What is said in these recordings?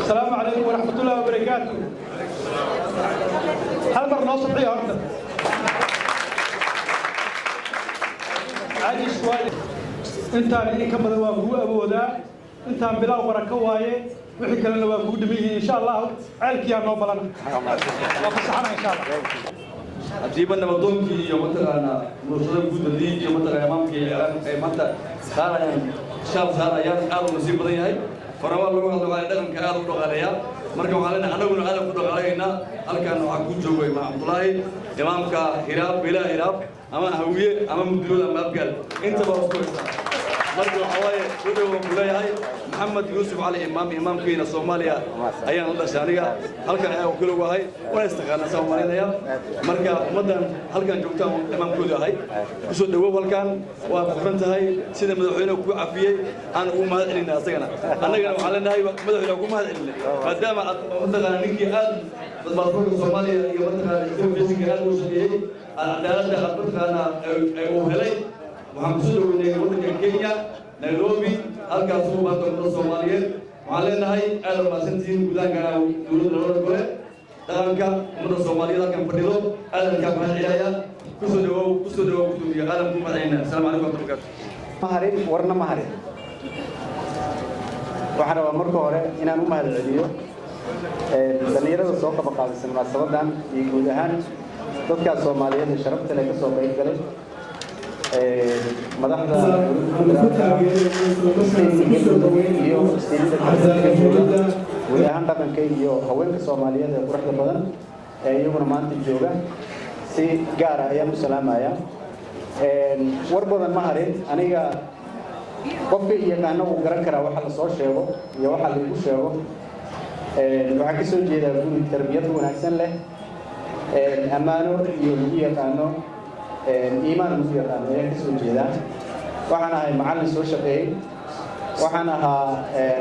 السلام عليكم ورحمة الله وبركاته. هل مرة صبحية هرتا عادي شوي انت اللي كم ذواب أبو ذا انت بلا بركة وايه وحكي لنا وجود به إن شاء الله عالك يا نوبلنا وفصحنا إن شاء الله. أجيبنا مدونك يوم ترانا نوصل وجود ذي يوم ترى أمامك متى صار شاب صار يا أرض نصيب ضيعي فروا الله الله على دم كأرض وغالية مركب علينا أنا ولا أنا كنا علينا ألكان وعكوج جوي مع عبد الله إمامك هراب بلا هراب أما هوية أما مدلول أما أبقال أنت بوصل مركب حواي ودوا بلاي محمد يوسف علي إمام كينا صوماليا أيام الله شانية هلكان أيام كله هاي ولا استغنى صوماليا مركب مدن هلكان جوتهم إمام كله هاي بسوا دوا هلكان وفرنت هاي سيد مدحونا كوا عفية أنا أقوم هذا اللي ناسينا أنا كنا معلنا هاي مدحونا أقوم هذا اللي ما دام مدن نيجي هذا المفروض صوماليا يمدن يكون في هذا وشيء العدالة خطتها أنا أوهلي وحمسوا من مدن كينيا نيروبي halkaas uu baa dowladda Soomaaliyeed waxaan leenahay aad u maasantiin gudaha dowladda kale dhaqanka ummadda Soomaaliyeed halkan fadhido aadanka mahadcelaya kusoo dhawow gudoomiye aadanku mahadcelina assalaamu calaykum wa rahmatullahi maharin warna maharin waxaan rabaa marka hore inaan u mahadceliyo dhalinyarada soo qaba qaadaysan munaasabadan iyo guud ahaan dadka Soomaaliyeed ee sharafta leh ka soo qayb galay madaxda iyo wadahan dhaqanka iyo haweenka Soomaaliyeed ee quruxda badan ee iyaguna maanta jooga si gaar ah ayaan u salaamaya war badan ma harin aniga qofka yaqaano uu garan karaa waxa la soo sheego iyo waxa la igu sheego waxa ka soo jeedaa guri tarbiyad wanaagsan leh amaano iyo lagu yaqaano إيمان مزيد أنا يكسر جدا وحنا هاي معلم سوى شقي وحنا ها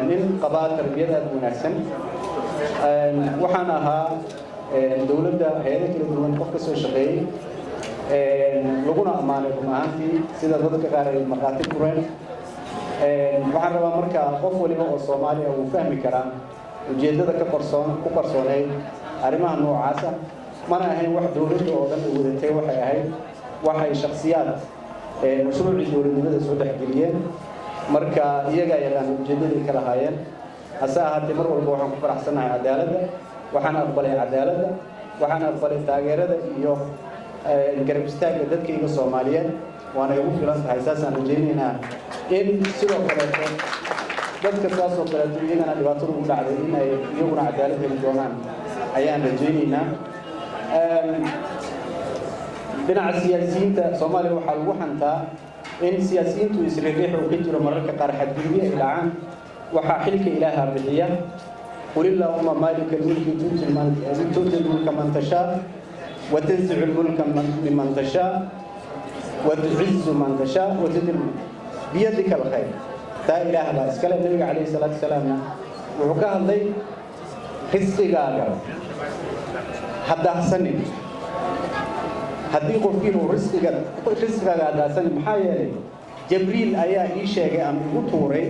من قضاء تربية مناسب وحنا ها دولة هذا كل دولة قف سوى شقي لقونا أمانكم أنتي سيدا ضدك غير المقاتل كورن وحنا مركا قف ولما الصومالي أو فهم كلام وجدة كبرسون هاي أرمها نوع عاسة ما أنا هاي واحد دولة أو ودتي واحد هاي waxay shakhsiyaad mashruuci dowladnimada soo dhaxgeliyeen marka iyaga ayaan ujeedadii kala haayeen hase ahaatee mar walba waxaan ku faraxsanahay cadaaladda waxaan aqbalay cadaaladda waxaan aqbalay taageerada iyo garab istaagga dadkayga Soomaaliyeed waana ugu filan tahay saasaan rajaynaynaa in sidoo kale dadka saas oo kale iyagana dhibaato ugu dhacday in ay iyaguna cadaalad heli doonaan ayaan rajaynaynaa dhinaca siyaasiyiinta Soomaaliya waxa lagu xantaa in siyaasiyiintu isreexo ka jiro mararka qaar xadgudubyo ay dhacaan waxa xilka Ilaahay bixiya qulillahumma maalikal mulki tu'til mulka man tashaa wa tanzi'ul mulka mimman tashaa wa tu'izzu man tashaa wa tudhillu biyadika alkhayr taa Ilaahay baa iskale nabiga kaleey salaatu salaam wuxuu ka hadlay risqigaaga hadda hasanin haddii qofkii uu risqiga adaasan maxaa yeelay Jibriil ayaa ii sheegay ama ugu tuuray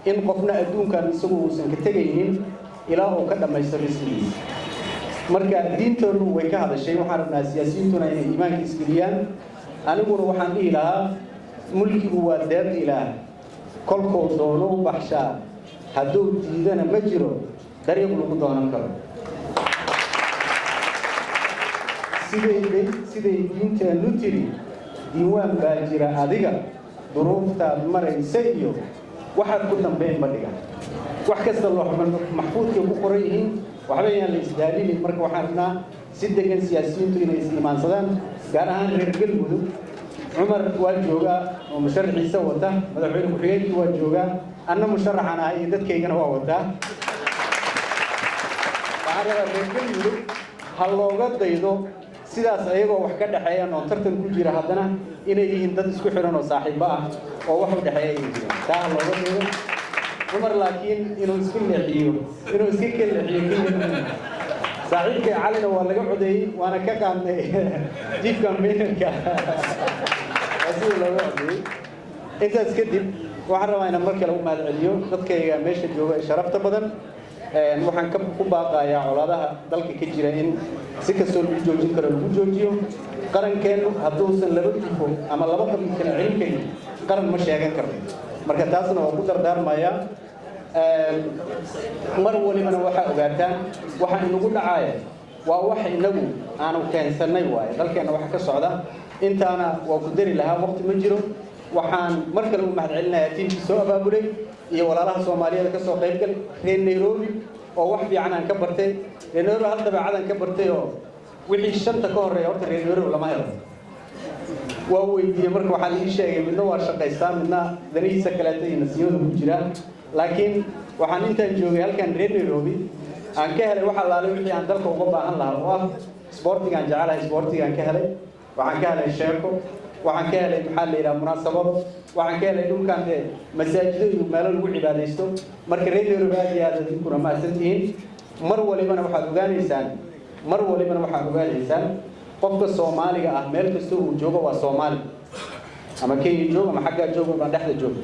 in qofna adduunkan isagu uusan ka tagaynin ilaa uu ka dhamaysto risqigiisa marka diintoodu way ka hadashay waxaan rabnaa siyaasiyiintuna inay iimaanka isgeliyaan aniguna waxaan dhihi lahaa mulkigu waa deeq Ilaah kolkuu doono u baxshaa hadduu diidana ma jiro dariiq lagu doonan karo siday diinteenu tiri diiwaan baa jira adiga duruuftaad maraysa iyo waxaad ku dambeyn badhiga wax kasta loo maxfuudka ku qoran yihiin waxba yaan la isdaalinin marka waxaan rabnaa si degan siyaasiyiintu inay islimaansadaan gaar ahaan reer galmudug cumar waa joogaa oo musharaxiisa wata madaxweyne ku-xigeenkii waa joogaa anna musharaxan ahay iyo dadkaygana waa wataa waxaan rabaa reer galmudug ha looga daydo sidaas ayagoo wax ka dhaxeeyaan oo tartan ku jira haddana inay yihiin dad isku xiran oo saaxiibo ah oo wax u dhaxeeya ay jiraan taa looga daydo cumar laakiin inuu iska leexiyo saaxiibkay calina waa laga codeeyey waana ka qaadnay jiifka meerka asii looga codeeyey intaas kadib waxaan rabaa inaan mar kale u mahadceliyo dadkayga meesha jooga ee sharafta badan waxaan ku baaqayaa colaadaha dalka ka jira in si kastoo lagu joojin karo lagu joojiyo qarankeenu hadduusan laba jifo ama laba qabiil kala celin karin qaran ma sheegan karno marka taasna waa ku dardaarmayaa mar walibana waxaa ogaataan waxa inagu dhacaya waa wax inagu aanu keensanay waaye dalkeena waxa ka socda intaana waa ku dari lahaa waqti ma jiro waxaan mar kale u mahadcelinayaa tiimkii soo abaabulay iyo walaalaha Soomaaliyeed ka soo qayb galay reer Nairobi oo wax fiican aan ka bartay reer Nairobi hal dabeecad ka bartay oo wixii shanta ka horeeya horta reer Nairobi lama helo waa weydiiyay marka waxaan ii sheegay midna waa shaqaystaa midna dariisa kale ay nasiibada ku jiraan laakiin waxaan intaan joogay halkan reer Nairobi aan ka helay waxa laalay wixii aan dalka uga baahan lahaa oo ah sportiga aan jecelahay sportiga aan ka helay waxaan ka helay sheeko waxaan ka helay maxaa la yiraahdaa munaasabad waxaan ka helay dhulkan masaajido iyo meelo lagu cibaadeysto marka reer Nairobi aad iyo aad idinkuna ma asantiin mar walibana waxaad ogaanaysaan qofka Soomaaliga ah meel kasta uu joogo waa Soomaali ama Kenya joogo ama xagga joogo ama dhexda joogo